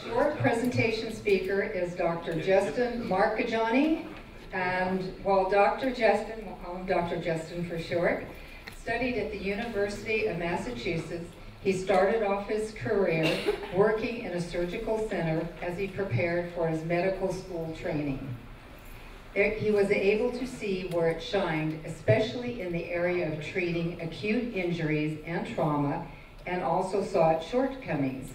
Short presentation speaker is Dr. Justin Marchegiani, and while Dr. Justin, we'll call him Dr. Justin for short, studied at the University of Massachusetts, he started off his career working in a surgical center as he prepared for his medical school training. He was able to see where it shined, especially in the area of treating acute injuries and trauma, and also saw its shortcomings,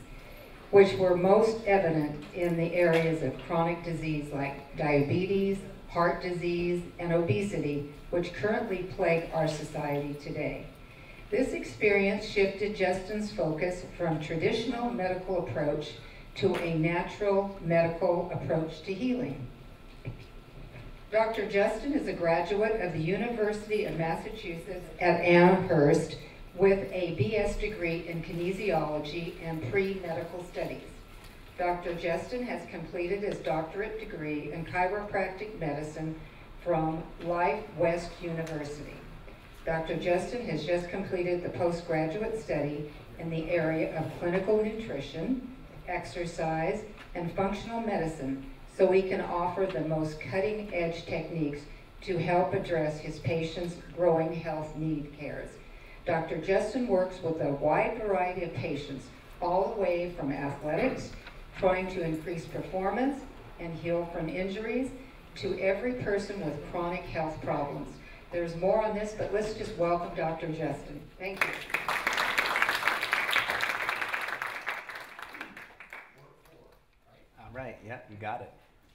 which were most evident in the areas of chronic disease like diabetes, heart disease, and obesity, which currently plague our society today. This experience shifted Justin's focus from traditional medical approach to a natural medical approach to healing. Dr. Justin is a graduate of the University of Massachusetts at Amherst with a BS degree in kinesiology and pre-medical studies. Dr. Justin has completed his doctorate degree in chiropractic medicine from Life West University. Dr. Justin has just completed the postgraduate study in the area of clinical nutrition, exercise, and functional medicine, so he can offer the most cutting-edge techniques to help address his patients' growing health need cares. Dr. Justin works with a wide variety of patients, all the way from athletics, trying to increase performance and heal from injuries, to every person with chronic health problems. There's more on this, but let's just welcome Dr. Justin. Thank you. All right, yeah, you got it.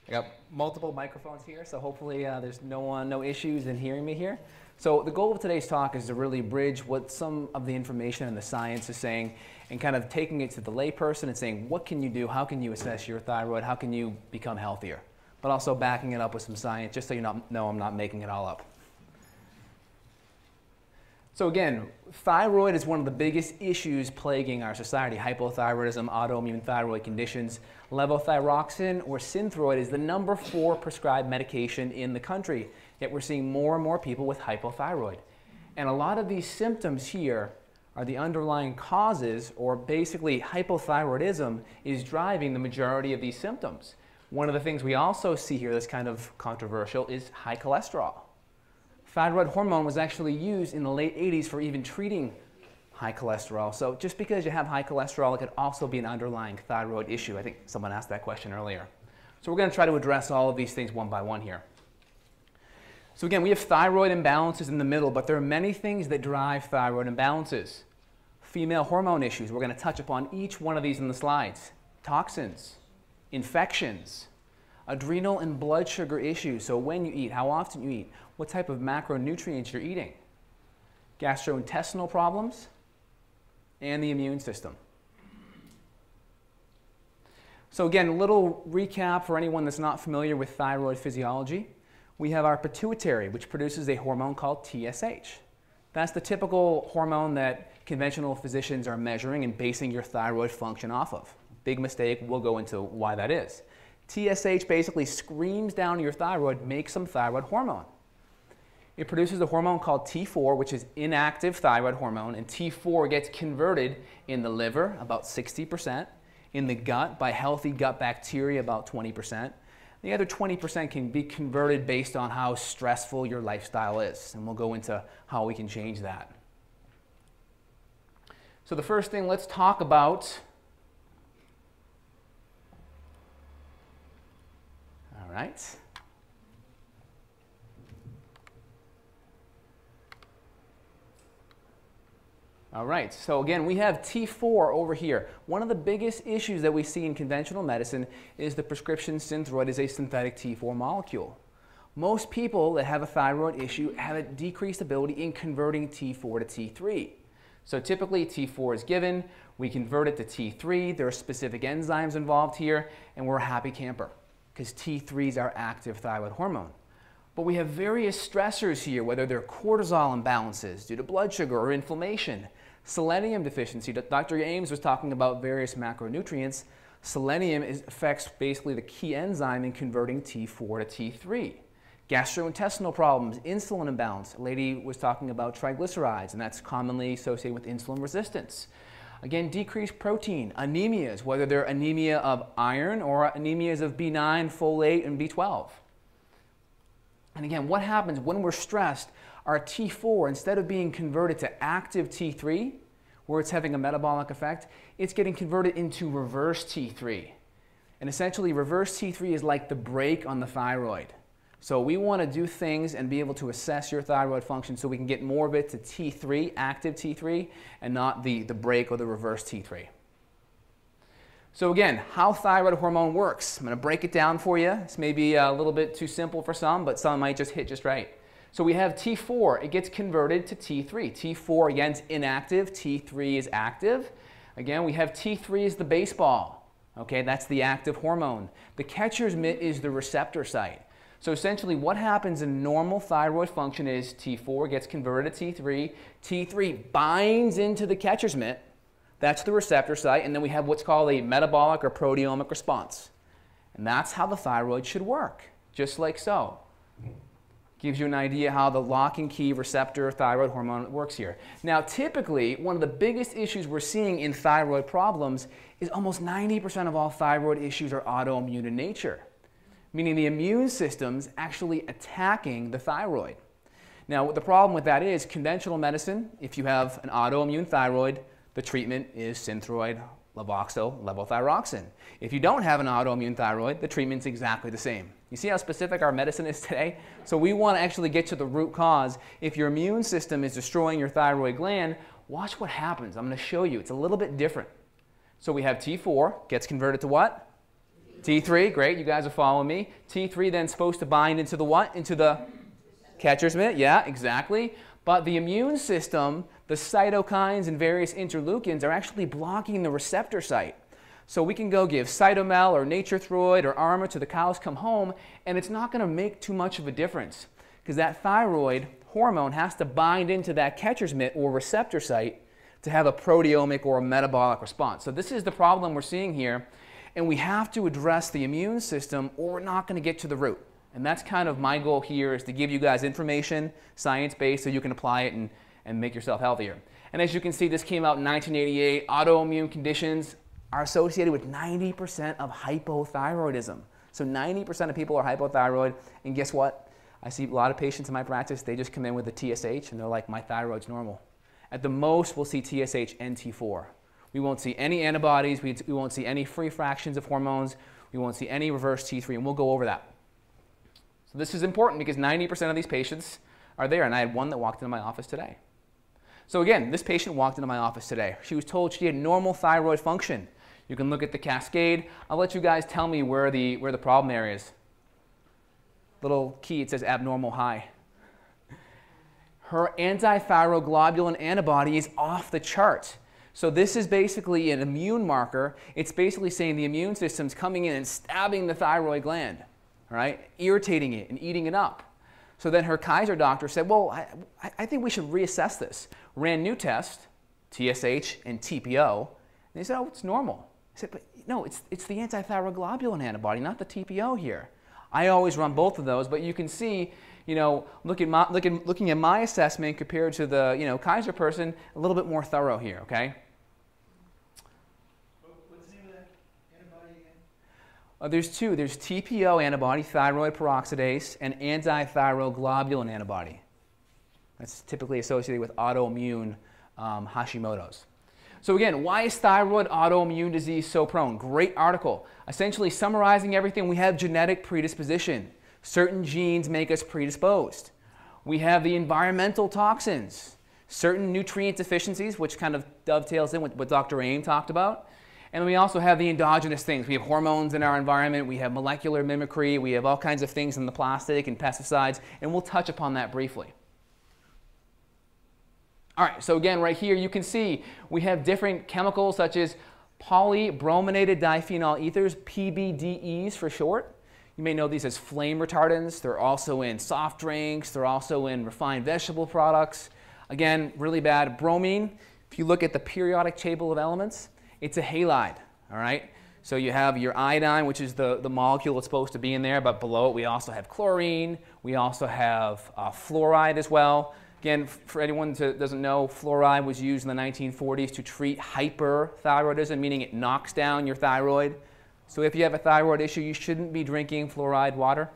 I got multiple microphones here, so hopefully there's no issues in hearing me here. So the goal of today's talk is to really bridge what some of the information and the science is saying, and kind of taking it to the layperson and saying, what can you do? How can you assess your thyroid? How can you become healthier? But also backing it up with some science, just so you know I'm not making it all up. So again, thyroid is one of the biggest issues plaguing our society. Hypothyroidism, autoimmune thyroid conditions. Levothyroxine or Synthroid is the #4 prescribed medication in the country. Yet we're seeing more and more people with hypothyroid. And a lot of these symptoms here are the underlying causes, or basically hypothyroidism is driving the majority of these symptoms. One of the things we also see here that's kind of controversial is high cholesterol. Thyroid hormone was actually used in the late 80s for even treating high cholesterol. So just because you have high cholesterol, it could also be an underlying thyroid issue. I think someone asked that question earlier. So we're going to try to address all of these things one by one here. So again, we have thyroid imbalances in the middle, but there are many things that drive thyroid imbalances. Female hormone issues, we're going to touch upon each one of these in the slides. Toxins, infections, adrenal and blood sugar issues, so when you eat, how often you eat, what type of macronutrients you're eating, gastrointestinal problems, and the immune system. So again, a little recap for anyone that's not familiar with thyroid physiology. We have our pituitary, which produces a hormone called TSH. That's the typical hormone that conventional physicians are measuring and basing your thyroid function off of. Big mistake, we'll go into why that is. TSH basically screams down to your thyroid, make some thyroid hormone. It produces a hormone called T4, which is inactive thyroid hormone, and T4 gets converted in the liver, about 60%, in the gut by healthy gut bacteria, about 20%. The other 20% can be converted based on how stressful your lifestyle is, and we'll go into how we can change that. So the first thing, let's talk about right. All right, so again, we have T4 over here. One of the biggest issues that we see in conventional medicine is the prescription Synthroid is a synthetic T4 molecule. Most people that have a thyroid issue have a decreased ability in converting T4 to T3. So typically T4 is given, we convert it to T3, there are specific enzymes involved here, and we're a happy camper, because T3 is our active thyroid hormone. But we have various stressors here, whether they're cortisol imbalances due to blood sugar or inflammation, selenium deficiency. Dr. Ames was talking about various macronutrients. Selenium affects basically the key enzyme in converting T4 to T3. Gastrointestinal problems, insulin imbalance. A lady was talking about triglycerides, and that's commonly associated with insulin resistance. Again, decreased protein, anemias, whether they're anemia of iron or anemias of B9, folate, and B12. And again, what happens when we're stressed? Our T4, instead of being converted to active T3, where it's having a metabolic effect, it's getting converted into reverse T3. And essentially, reverse T3 is like the brake on the thyroid. So we want to do things and be able to assess your thyroid function so we can get more of it to T3, active T3, and not the brake or the reverse T3. So again, how thyroid hormone works. I'm going to break it down for you. This may be a little bit too simple for some, but some might just hit just right. So we have T4. It gets converted to T3. T4, again, is inactive. T3 is active. Again, we have T3 is the baseball. Okay, that's the active hormone. The catcher's mitt is the receptor site. So essentially what happens in normal thyroid function is T4 gets converted to T3. T3 binds into the catcher's mitt. That's the receptor site. And then we have what's called a metabolic or proteomic response. And that's how the thyroid should work, just like so. Gives you an idea how the lock and key receptor thyroid hormone works here. Now, typically, one of the biggest issues we're seeing in thyroid problems is almost 90% of all thyroid issues are autoimmune in nature, meaning the immune system's actually attacking the thyroid. Now, the problem with that is conventional medicine, if you have an autoimmune thyroid, the treatment is Synthroid, Levoxyl, levothyroxine. If you don't have an autoimmune thyroid, the treatment's exactly the same. You see how specific our medicine is today? So we want to actually get to the root cause. If your immune system is destroying your thyroid gland, watch what happens. I'm going to show you. It's a little bit different. So we have T4, gets converted to what? T3, great, you guys are following me. T3 then supposed to bind into the what? Into the catcher's mitt, yeah, exactly. But the immune system, the cytokines and various interleukins are actually blocking the receptor site. So we can go give Cytomel or Nature-Throid or Armour to the cows come home, and it's not going to make too much of a difference because that thyroid hormone has to bind into that catcher's mitt or receptor site to have a proteomic or a metabolic response. So this is the problem we're seeing here, and we have to address the immune system or we're not going to get to the root. And that's kind of my goal here, is to give you guys information, science-based, so you can apply it and make yourself healthier. And as you can see, this came out in 1988. Autoimmune conditions are associated with 90% of hypothyroidism. So 90% of people are hypothyroid, and guess what? I see a lot of patients in my practice, they just come in with a TSH, and they're like, my thyroid's normal. At the most, we'll see TSH and T4. We won't see any antibodies, we won't see any free fractions of hormones, we won't see any reverse T3, and we'll go over that. So this is important because 90% of these patients are there, and I had one that walked into my office today. So again, this patient walked into my office today. She was told she had normal thyroid function. You can look at the cascade. I'll let you guys tell me where the problem area is. Little key, it says abnormal high. Her anti-thyroglobulin antibody is off the chart. So this is basically an immune marker. It's basically saying the immune system's coming in and stabbing the thyroid gland, all right, irritating it and eating it up. So then her Kaiser doctor said, well, I think we should reassess this. Ran new test, TSH and TPO, and they said, oh, it's normal. I said, but no, it's the anti-thyroglobulin antibody, not the TPO here. I always run both of those, but you can see, you know, looking at my assessment compared to the, you know, Kaiser person, a little bit more thorough here, okay? What's the name of that antibody again? There's two. There's TPO antibody, thyroid peroxidase, and anti-thyroglobulin antibody. That's typically associated with autoimmune Hashimoto's. So again, why is thyroid autoimmune disease so prone? Great article. Essentially summarizing everything, we have genetic predisposition. Certain genes make us predisposed. We have the environmental toxins, certain nutrient deficiencies, which kind of dovetails in with what Dr. Aim talked about. And we also have the endogenous things. We have hormones in our environment, we have molecular mimicry, we have all kinds of things in the plastic and pesticides, and we'll touch upon that briefly. All right, so again, right here, you can see we have different chemicals such as polybrominated diphenyl ethers, PBDEs for short. You may know these as flame retardants. They're also in soft drinks. They're also in refined vegetable products. Again, really bad. Bromine, if you look at the periodic table of elements, it's a halide, all right? So you have your iodine, which is the molecule that's supposed to be in there, but below it we also have chlorine. We also have fluoride as well. Again, for anyone that doesn't know, fluoride was used in the 1940s to treat hyperthyroidism, meaning it knocks down your thyroid. So if you have a thyroid issue, you shouldn't be drinking fluoride water.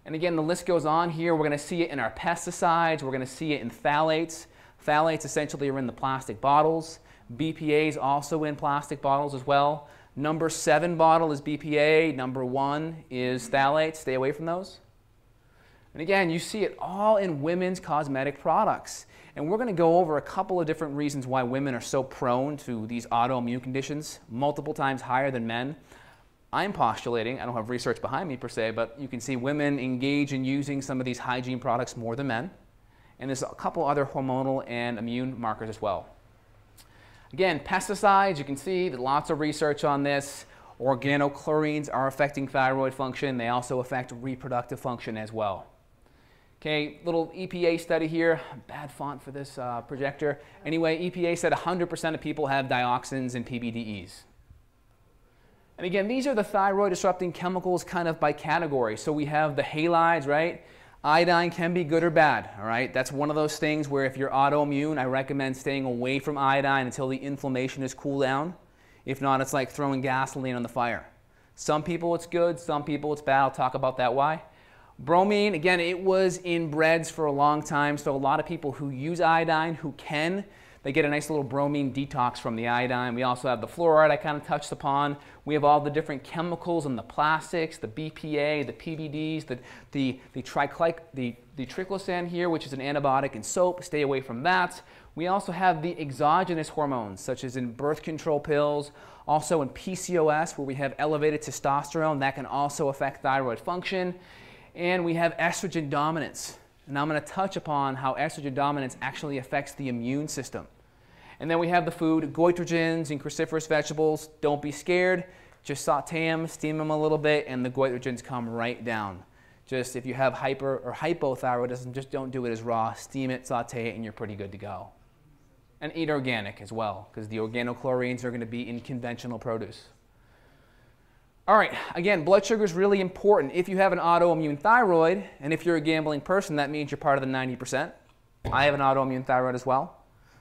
And again, the list goes on here. We're going to see it in our pesticides. We're going to see it in phthalates. Phthalates essentially are in the plastic bottles. BPA is also in plastic bottles as well. Number 7 bottle is BPA. Number 1 is phthalates. Stay away from those. And again, you see it all in women's cosmetic products. And we're going to go over a couple of different reasons why women are so prone to these autoimmune conditions, multiple times higher than men. I'm postulating, I don't have research behind me per se, but you can see women engage in using some of these hygiene products more than men. And there's a couple other hormonal and immune markers as well. Again, pesticides, you can see that lots of research on this. Organochlorines are affecting thyroid function. They also affect reproductive function as well. Okay, little EPA study here. Bad font for this projector. Anyway, EPA said 100% of people have dioxins and PBDEs. And again, these are the thyroid disrupting chemicals kind of by category. So we have the halides, right? Iodine can be good or bad, all right? That's one of those things where if you're autoimmune, I recommend staying away from iodine until the inflammation is cooled down. If not, it's like throwing gasoline on the fire. Some people it's good, some people it's bad. I'll talk about that why. Bromine, again, it was in breads for a long time, so a lot of people who use iodine, they get a nice little bromine detox from the iodine. We also have the fluoride I kind of touched upon. We have all the different chemicals in the plastics, the BPA, the PBDs, the triclosan here, which is an antibiotic in soap. Stay away from that. We also have the exogenous hormones, such as in birth control pills, also in PCOS, where we have elevated testosterone. That can also affect thyroid function. And we have estrogen dominance. And I'm going to touch upon how estrogen dominance actually affects the immune system. And then we have the food, goitrogens and cruciferous vegetables. Don't be scared. Just saute them, steam them a little bit, and the goitrogens come right down. Just if you have hyper or hypothyroidism, just don't do it as raw. Steam it, saute it, and you're pretty good to go. And eat organic as well, because the organochlorines are going to be in conventional produce. All right, again, blood sugar is really important. If you have an autoimmune thyroid, and if you're a gambling person, that means you're part of the 90%. I have an autoimmune thyroid as well,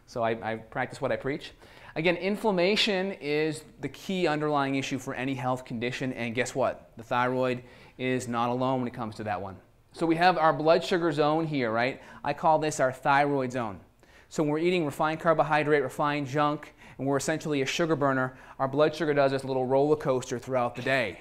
so I practice what I preach. Again, inflammation is the key underlying issue for any health condition, and guess what? The thyroid is not alone when it comes to that one. So we have our blood sugar zone here, right? I call this our thyroid zone. So when we're eating refined carbohydrate, refined junk, and we're essentially a sugar burner, our blood sugar does this little roller coaster throughout the day.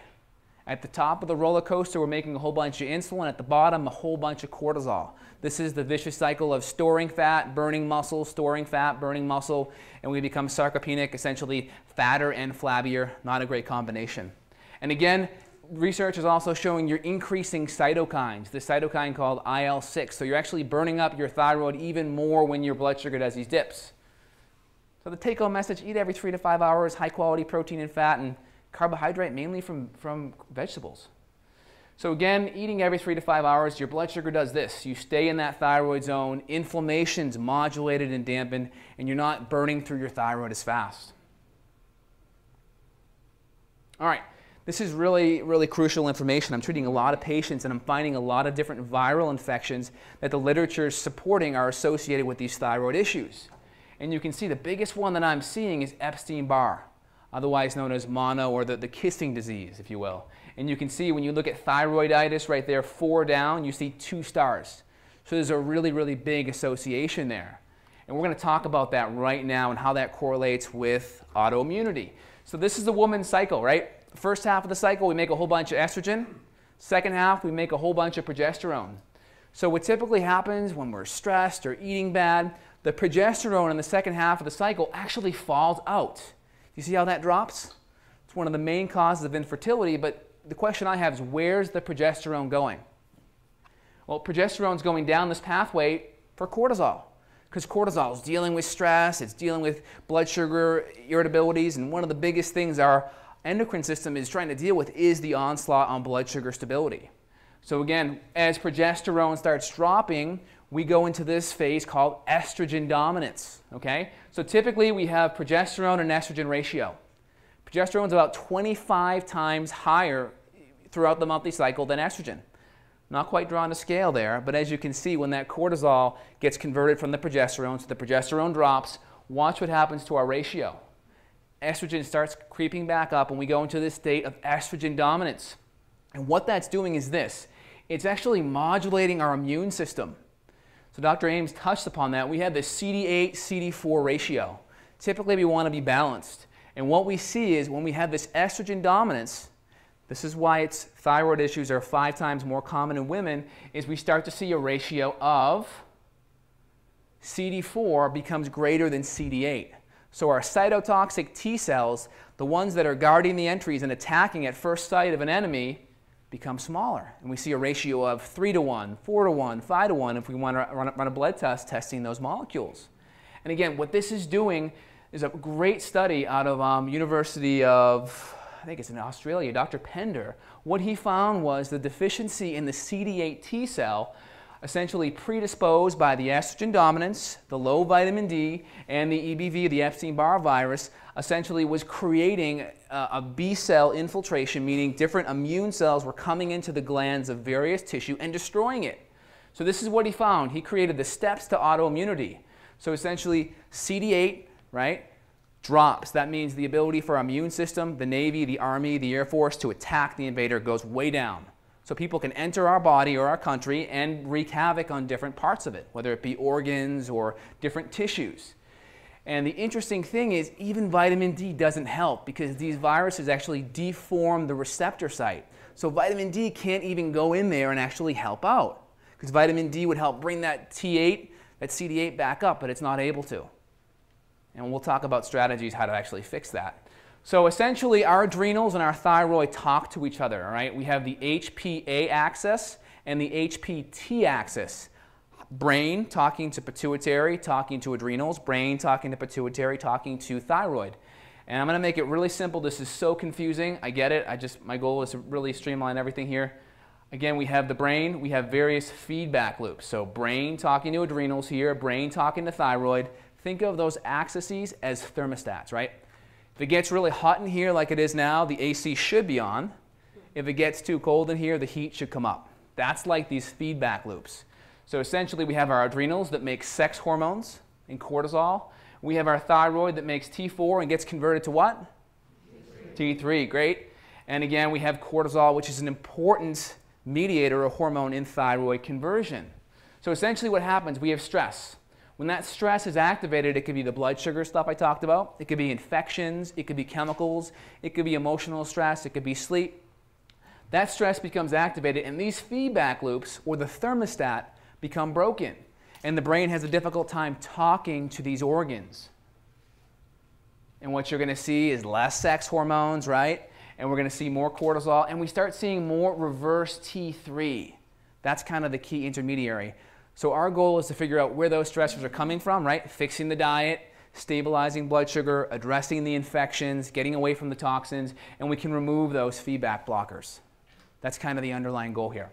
At the top of the roller coaster, we're making a whole bunch of insulin. At the bottom, a whole bunch of cortisol. This is the vicious cycle of storing fat, burning muscle, storing fat, burning muscle, and we become sarcopenic, essentially fatter and flabbier. Not a great combination. And again, research is also showing you're increasing cytokines, this cytokine called IL-6. So you're actually burning up your thyroid even more when your blood sugar does these dips. So the take-home message, eat every 3 to 5 hours, high-quality protein and fat, and carbohydrate mainly from vegetables. So again, eating every 3 to 5 hours, your blood sugar does this. You stay in that thyroid zone, inflammation's modulated and dampened, and you're not burning through your thyroid as fast. All right, this is really, really crucial information. I'm treating a lot of patients, and I'm finding a lot of different viral infections that the literature is supporting are associated with these thyroid issues. And you can see the biggest one that I'm seeing is Epstein-Barr, otherwise known as mono, or the kissing disease, if you will. And you can see when you look at thyroiditis right there, 4 down, you see 2 stars. So there's a really, really big association there. And we're going to talk about that right now and how that correlates with autoimmunity. So this is the woman's cycle, right? First half of the cycle, we make a whole bunch of estrogen. Second half, we make a whole bunch of progesterone. So what typically happens when we're stressed or eating bad, the progesterone in the second half of the cycle actually falls out. You see how that drops? It's one of the main causes of infertility, but the question I have is, where's the progesterone going? Well, progesterone's going down this pathway for cortisol, because cortisol is dealing with stress, it's dealing with blood sugar irritabilities, and one of the biggest things our endocrine system is trying to deal with is the onslaught on blood sugar stability. So again, as progesterone starts dropping, we go into this phase called estrogen dominance, okay? So typically we have progesterone and estrogen ratio. Progesterone is about 25 times higher throughout the monthly cycle than estrogen. Not quite drawn to scale there, but as you can see, when that cortisol gets converted from the progesterone, so the progesterone drops, watch what happens to our ratio. Estrogen starts creeping back up and we go into this state of estrogen dominance. And what that's doing is this. It's actually modulating our immune system. So Dr. Ames touched upon that. We have this CD8-CD4 ratio. Typically we want to be balanced. And what we see is when we have this estrogen dominance, this is why thyroid issues are 5 times more common in women, is we start to see a ratio of CD4 becomes greater than CD8. So our cytotoxic T cells, the ones that are guarding the entries and attacking at first sight of an enemy, become smaller. And we see a ratio of 3-to-1, 4-to-1, 5-to-1 if we want to run a blood test testing those molecules. And again, what this is doing is a great study out of University of, I think it's in Australia, Dr. Pender. What he found was the deficiency in the CD8 T cell, essentially predisposed by the estrogen dominance, the low vitamin D, and the EBV, the Epstein-Barr virus, essentially was creating a B cell infiltration, meaning different immune cells were coming into the glands of various tissue and destroying it. So this is what he found. He created the steps to autoimmunity. So essentially CD8, right, drops. That means the ability for our immune system, the Navy, the Army, the Air Force to attack the invader goes way down. So people can enter our body or our country and wreak havoc on different parts of it, whether it be organs or different tissues. And the interesting thing is even vitamin D doesn't help because these viruses actually deform the receptor site. So vitamin D can't even go in there and actually help out because vitamin D would help bring that T8, that CD8 back up, but it's not able to. And we'll talk about strategies how to actually fix that. So essentially our adrenals and our thyroid talk to each other, all right? We have the HPA axis and the HPT axis. Brain talking to pituitary, talking to adrenals, brain talking to pituitary, talking to thyroid. And I'm going to make it really simple. This is so confusing. I get it. My goal is to really streamline everything here. Again, we have the brain. We have various feedback loops. So brain talking to adrenals here, brain talking to thyroid. Think of those axes as thermostats, right? If it gets really hot in here like it is now, the AC should be on. If it gets too cold in here, the heat should come up. That's like these feedback loops. So essentially we have our adrenals that make sex hormones and cortisol. We have our thyroid that makes T4 and gets converted to what? T3, great. And again, we have cortisol, which is an important mediator or hormone in thyroid conversion. So essentially what happens, we have stress. When that stress is activated, it could be the blood sugar stuff I talked about. It could be infections. It could be chemicals. It could be emotional stress. It could be sleep. That stress becomes activated, and these feedback loops, or the thermostat, become broken. And the brain has a difficult time talking to these organs. And what you're going to see is less sex hormones, right? And we're going to see more cortisol, and we start seeing more reverse T3. That's kind of the key intermediary. So our goal is to figure out where those stressors are coming from, right? Fixing the diet, stabilizing blood sugar, addressing the infections, getting away from the toxins, and we can remove those feedback blockers. That's kind of the underlying goal here.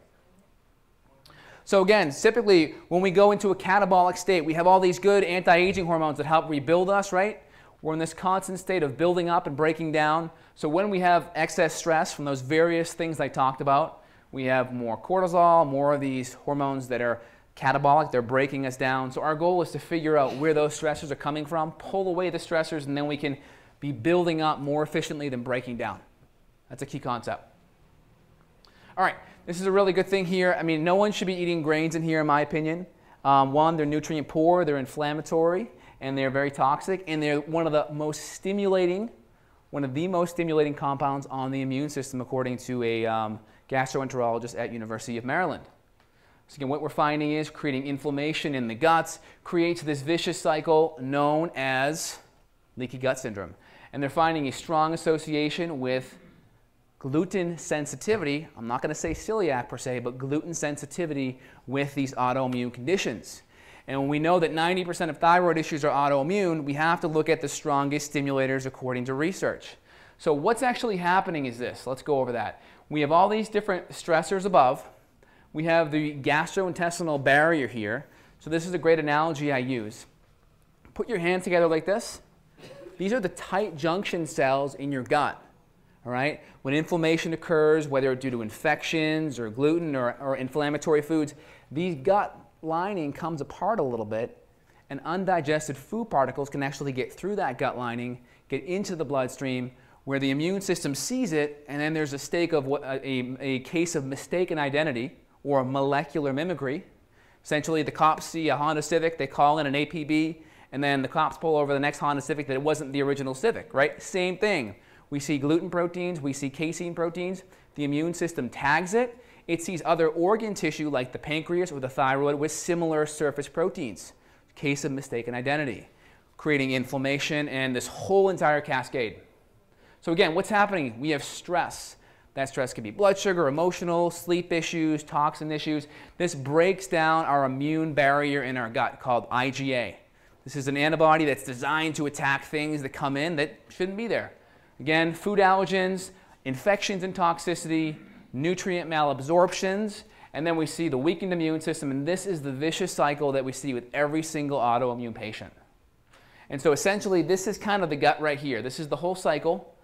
So again, typically when we go into a catabolic state, we have all these good anti-aging hormones that help rebuild us, right? We're in this constant state of building up and breaking down. So when we have excess stress from those various things I talked about, we have more cortisol, more of these hormones that are catabolic, they're breaking us down. So our goal is to figure out where those stressors are coming from, pull away the stressors, and then we can be building up more efficiently than breaking down. That's a key concept. All right, this is a really good thing here. I mean, no one should be eating grains in here, in my opinion. One, they're nutrient poor, they're inflammatory, and they're very toxic, and they're one of the most stimulating compounds on the immune system, according to a gastroenterologist at University of Maryland. So again, what we're finding is creating inflammation in the guts creates this vicious cycle known as leaky gut syndrome. And they're finding a strong association with gluten sensitivity. I'm not going to say celiac per se, but gluten sensitivity with these autoimmune conditions. And when we know that 90% of thyroid issues are autoimmune, we have to look at the strongest stimulators according to research. So what's actually happening is this. Let's go over that. We have all these different stressors above. We have the gastrointestinal barrier here. So this is a great analogy I use. Put your hands together like this. These are the tight junction cells in your gut, All right? When inflammation occurs, whether due to infections or gluten or inflammatory foods, the gut lining comes apart a little bit, and undigested food particles can actually get through that gut lining, get into the bloodstream, where the immune system sees it, and then there's a case of mistaken identity or molecular mimicry. Essentially, the cops see a Honda Civic, they call in an APB, and then the cops pull over the next Honda Civic that it wasn't the original Civic, right? Same thing. We see gluten proteins, we see casein proteins. The immune system tags it. It sees other organ tissue like the pancreas or the thyroid with similar surface proteins. Case of mistaken identity, creating inflammation and this whole entire cascade. So again, what's happening? We have stress. That stress could be blood sugar, emotional, sleep issues, toxin issues. This breaks down our immune barrier in our gut called IgA. This is an antibody that's designed to attack things that come in that shouldn't be there. Again, food allergens, infections and toxicity, nutrient malabsorptions, and then we see the weakened immune system, and this is the vicious cycle that we see with every single autoimmune patient. And so essentially, this is kind of the gut right here. This is the whole cycle.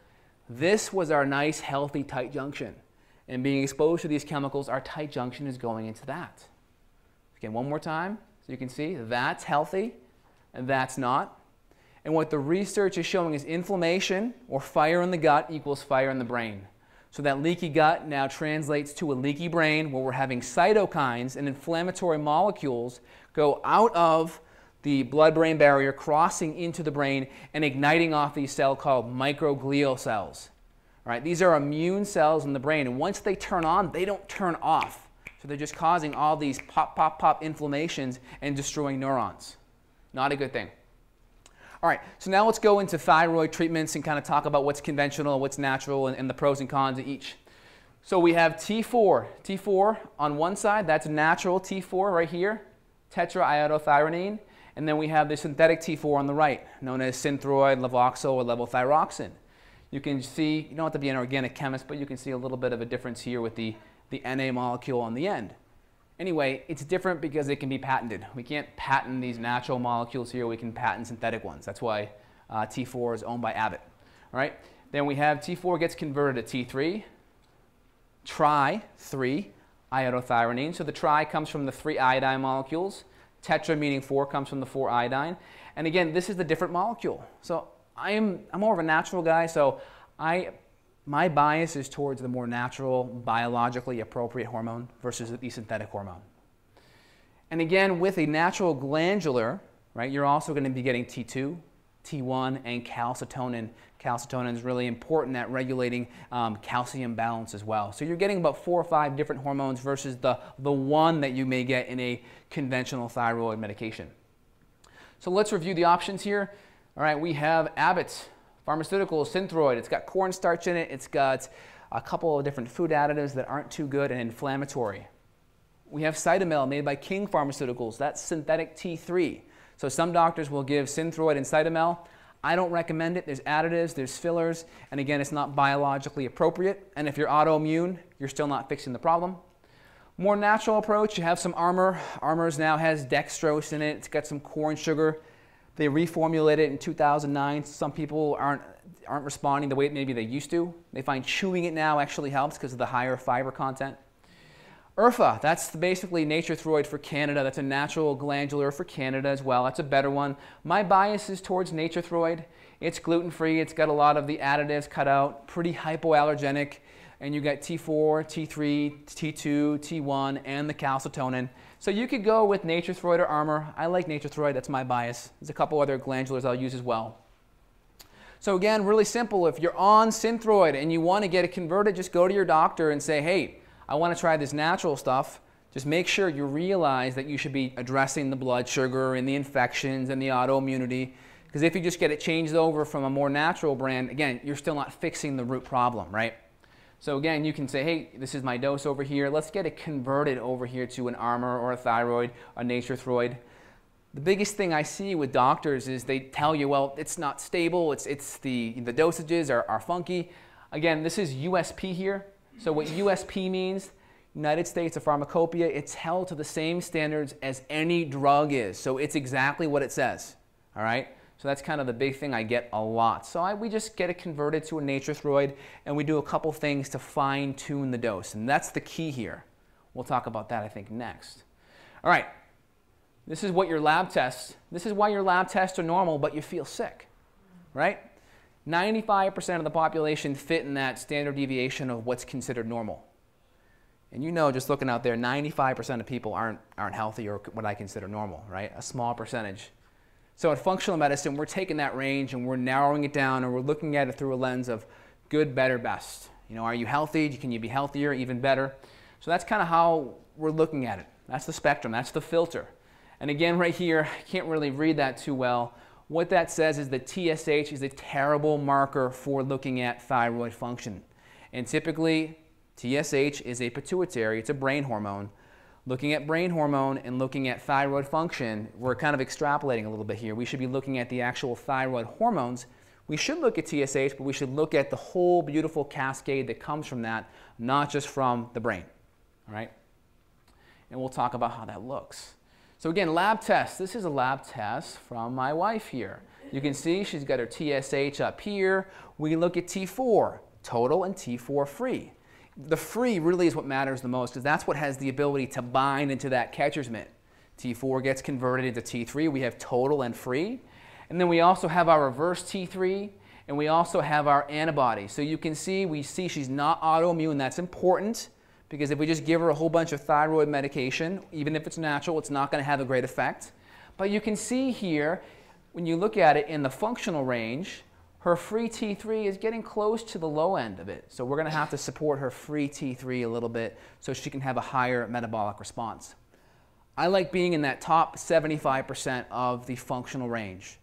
This was our nice, healthy, tight junction. And being exposed to these chemicals, our tight junction is going into that. Again, one more time, so you can see that's healthy, and that's not. And what the research is showing is inflammation or fire in the gut equals fire in the brain. So that leaky gut now translates to a leaky brain where we're having cytokines and inflammatory molecules go out of the blood-brain barrier, crossing into the brain and igniting off these cells called microglial cells. All right, these are immune cells in the brain, and once they turn on, they don't turn off. So they're just causing all these pop, pop, pop inflammations and destroying neurons. Not a good thing. All right, so now let's go into thyroid treatments and kind of talk about what's conventional, what's natural, and the pros and cons of each. So we have T4. T4 on one side, that's natural T4 right here, tetraiodothyronine. And then we have the synthetic T4 on the right, known as Synthroid, Levoxyl, or levothyroxine. You can see, you don't have to be an organic chemist, but you can see a little bit of a difference here with the Na molecule on the end. Anyway, it's different because it can be patented. We can't patent these natural molecules here. We can patent synthetic ones. That's why T4 is owned by Abbott. All right. Then we have T4 gets converted to T3, tri-3-iodothyronine. So the tri comes from the 3 iodine molecules. Tetra, meaning 4, comes from the 4 iodine. And again, this is the different molecule. So I'm more of a natural guy, so my bias is towards the more natural, biologically appropriate hormone versus the synthetic hormone. And again, with a natural glandular, right, you're also going to be getting T2, T1, and calcitonin. Calcitonin is really important at regulating calcium balance as well. So you're getting about 4 or 5 different hormones versus the one that you may get in a conventional thyroid medication. So let's review the options here. All right, we have Abbott's Pharmaceuticals, Synthroid. It's got cornstarch in it. It's got a couple of different food additives that aren't too good and inflammatory. We have Cytomel made by King Pharmaceuticals. That's synthetic T3. So some doctors will give Synthroid and Cytomel. I don't recommend it. There's additives, there's fillers, and again, it's not biologically appropriate. And if you're autoimmune, you're still not fixing the problem. More natural approach, you have some Armour. Armour's now has dextrose in it. It's got some corn sugar. They reformulated it in 2009. Some people aren't responding the way maybe they used to. They find chewing it now actually helps because of the higher fiber content. Urfa, that's basically Nature-Throid for Canada. That's a natural glandular for Canada as well. That's a better one. My bias is towards Nature-Throid. It's gluten-free. It's got a lot of the additives cut out, pretty hypoallergenic. And you got T4, T3, T2, T1, and the calcitonin. So you could go with Nature-Throid or Armour. I like Nature-Throid. That's my bias. There's a couple other glandulars I'll use as well. So again, really simple. If you're on Synthroid and you want to get it converted, just go to your doctor and say, hey, I want to try this natural stuff. Just make sure you realize that you should be addressing the blood sugar and the infections and the autoimmunity. Because if you just get it changed over from a more natural brand, again, you're still not fixing the root problem, right? So again, you can say, hey, this is my dose over here. Let's get it converted over here to an Armour or a Thyroid, a Nature-Throid. The biggest thing I see with doctors is they tell you, well, it's not stable. It's the dosages are funky. Again, this is USP here. So what USP means, United States of Pharmacopoeia, it's held to the same standards as any drug is. So it's exactly what it says, all right? So that's kind of the big thing I get a lot. So we just get it converted to a Nature-Throid, and we do a couple things to fine-tune the dose. And that's the key here. We'll talk about that, I think, next. All right. This is what your lab tests. This is why your lab tests are normal, but you feel sick, right? 95% of the population fit in that standard deviation of what's considered normal. And you know, just looking out there, 95% of people aren't healthy or what I consider normal, right? A small percentage. So in functional medicine, we're taking that range and we're narrowing it down and we're looking at it through a lens of good, better, best. You know, are you healthy? Can you be healthier, even better? So that's kind of how we're looking at it. That's the spectrum. That's the filter. And again, right here, I can't really read that too well. What that says is that TSH is a terrible marker for looking at thyroid function. And typically, TSH is a pituitary. It's a brain hormone. Looking at brain hormone and looking at thyroid function, we're kind of extrapolating a little bit here. We should be looking at the actual thyroid hormones. We should look at TSH, but we should look at the whole beautiful cascade that comes from that, not just from the brain, all right? And we'll talk about how that looks. So again, lab test. This is a lab test from my wife here. You can see she's got her TSH up here. We look at T4, total, and T4 free. The free really is what matters the most because that's what has the ability to bind into that catcher's mitt. T4 gets converted into T3. We have total and free. And then we also have our reverse T3, and we also have our antibody. So you can see, we see she's not autoimmune. That's important because if we just give her a whole bunch of thyroid medication, even if it's natural, it's not going to have a great effect. But you can see here, when you look at it in the functional range, her free T3 is getting close to the low end of it. So we're going to have to support her free T3 a little bit so she can have a higher metabolic response. I like being in that top 75% of the functional range.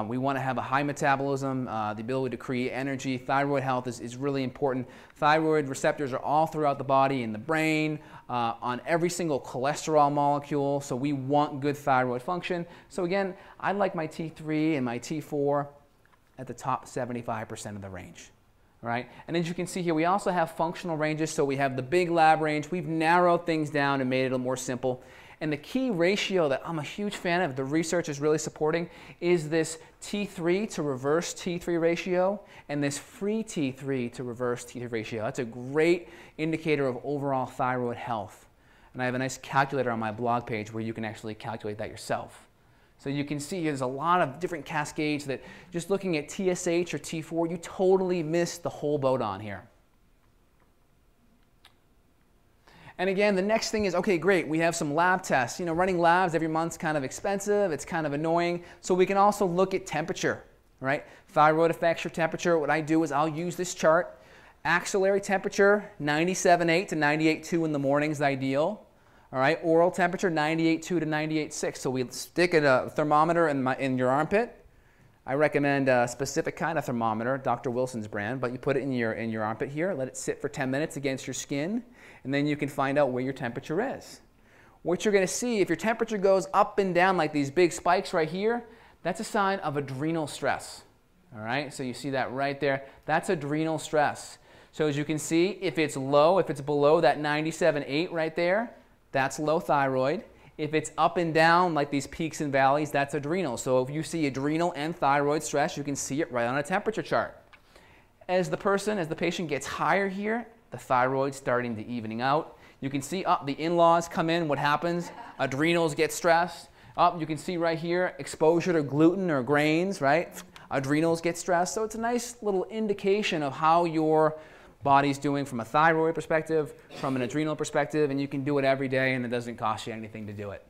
We want to have a high metabolism, the ability to create energy. Thyroid health is really important. Thyroid receptors are all throughout the body, in the brain, on every single cholesterol molecule. So we want good thyroid function. So again, I like my T3 and my T4 at the top 75% of the range. All right? And as you can see here, we also have functional ranges. So we have the big lab range. We've narrowed things down and made it a little more simple. And the key ratio that I'm a huge fan of, the research is really supporting, is this T3 to reverse T3 ratio and this free T3 to reverse T3 ratio. That's a great indicator of overall thyroid health. And I have a nice calculator on my blog page where you can actually calculate that yourself. So you can see there's a lot of different cascades that just looking at TSH or T4, you totally miss the whole boat on here. And again, the next thing is, okay, great, we have some lab tests. You know, running labs every month is kind of expensive, it's kind of annoying. So we can also look at temperature, right? Thyroid affects your temperature. What I do is I'll use this chart. Axillary temperature, 97.8 to 98.2 in the morning is ideal. All right, oral temperature, 98.2 to 98.6. So we stick a thermometer in your armpit. I recommend a specific kind of thermometer, Dr. Wilson's brand, but you put it in your armpit here, let it sit for 10 minutes against your skin, and then you can find out where your temperature is. What you're going to see, if your temperature goes up and down like these big spikes right here, that's a sign of adrenal stress. All right, so you see that right there. That's adrenal stress. So as you can see, if it's low, if it's below that 97.8 right there, that's low thyroid. If it's up and down like these peaks and valleys, that's adrenal. So if you see adrenal and thyroid stress, you can see it right on a temperature chart. As the patient gets higher here, the thyroid's starting to evening out. You can see the in-laws come in, what happens? Adrenals get stressed. You can see right here, exposure to gluten or grains, right? Adrenals get stressed. So it's a nice little indication of how your body's doing from a thyroid perspective, from an adrenal perspective, and you can do it every day and it doesn't cost you anything to do it.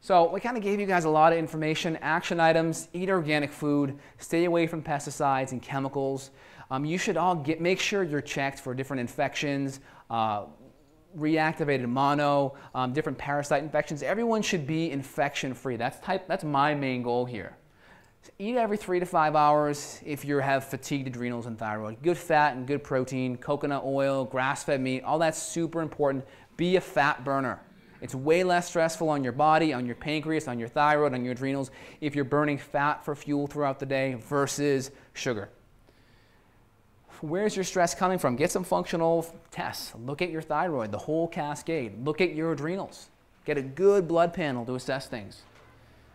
So we kind of gave you guys a lot of information. Action items: eat organic food, stay away from pesticides and chemicals. You should all make sure you're checked for different infections, reactivated mono, different parasite infections. Everyone should be infection-free. That's my main goal here. Eat every 3 to 5 hours if you have fatigued adrenals and thyroid. Good fat and good protein, coconut oil, grass-fed meat, all that's super important. Be a fat burner. It's way less stressful on your body, on your pancreas, on your thyroid, on your adrenals if you're burning fat for fuel throughout the day versus sugar. Where's your stress coming from? Get some functional tests. Look at your thyroid, the whole cascade. Look at your adrenals. Get a good blood panel to assess things.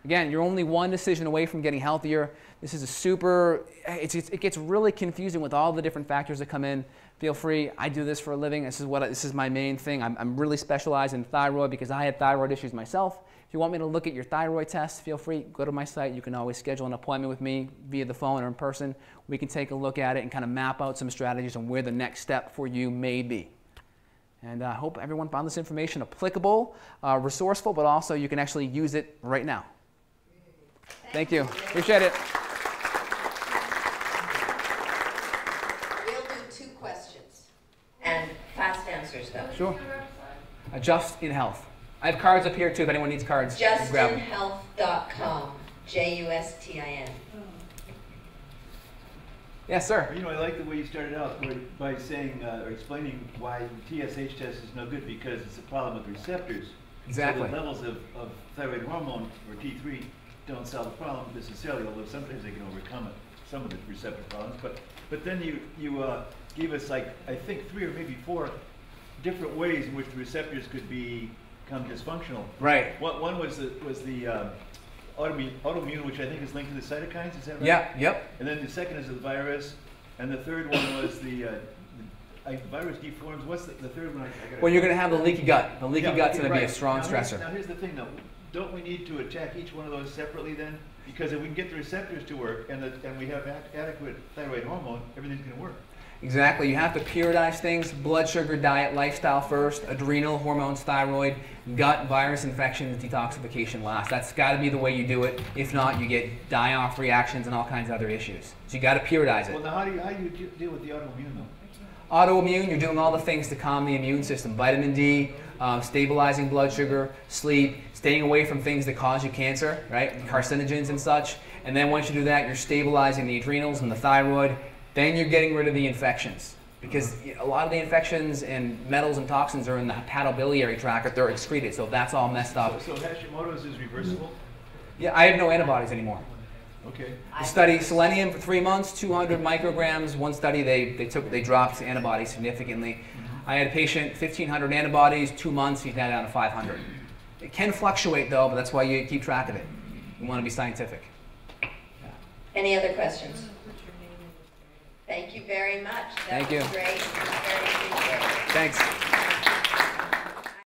Again, you're only one decision away from getting healthier. This is a super, it gets really confusing with all the different factors that come in. Feel free, I do this for a living. This is my main thing. I'm really specialized in thyroid because I had thyroid issues myself. If you want me to look at your thyroid test, feel free, go to my site. You can always schedule an appointment with me via the phone or in person. We can take a look at it and kind of map out some strategies on where the next step for you may be. And I hope everyone found this information applicable, resourceful, but also you can actually use it right now. Thank you. Appreciate it. We'll do 2 questions and fast answers though. Sure. Just in Health. I have cards up here too if anyone needs cards. Grab them. JustinHealth.com. JUSTIN. Yes, sir. You know, I like the way you started out by saying or explaining why the TSH test is no good because it's a problem with receptors. Exactly. So the levels of thyroid hormone, or T3, don't solve the problem necessarily, although sometimes they can overcome it, some of the receptor problems. But then you gave us, like, I think 3 or maybe 4 different ways in which the receptors could become dysfunctional. Right. One was the autoimmune, which I think is linked to the cytokines, is that right? Yeah, yep. And then the second is the virus, and the third one was the virus deforms. What's the third one? Well, you're going to have the leaky gut. The leaky gut's going to be a strong stressor. Now here's the thing though, don't we need to attack each one of those separately then? Because if we can get the receptors to work and we have adequate thyroid hormone, everything's going to work. Exactly. You have to periodize things: blood sugar, diet, lifestyle first, adrenal, hormones, thyroid, gut, virus infections, detoxification last. That's got to be the way you do it. If not, you get die-off reactions and all kinds of other issues. So you got to periodize it. Well, now how do you deal with the autoimmune though? Autoimmune, you're doing all the things to calm the immune system. Vitamin D, stabilizing blood sugar, sleep, staying away from things that cause you cancer, right? Carcinogens and such. And then once you do that, you're stabilizing the adrenals and the thyroid. Then you're getting rid of the infections. Because a lot of the infections and metals and toxins are in the hepatobiliary tract, they're excreted, so that's all messed up. So Hashimoto's is reversible? Yeah, I have no antibodies anymore. Okay. The study selenium for 3 months, 200 micrograms. One study they dropped antibodies significantly. I had a patient, 1,500 antibodies, 2 months, he's now down to 500. It can fluctuate though, but that's why you keep track of it. You want to be scientific. Yeah. Any other questions? Thank you very much. That Thank you. was great. Very appreciated. Thanks.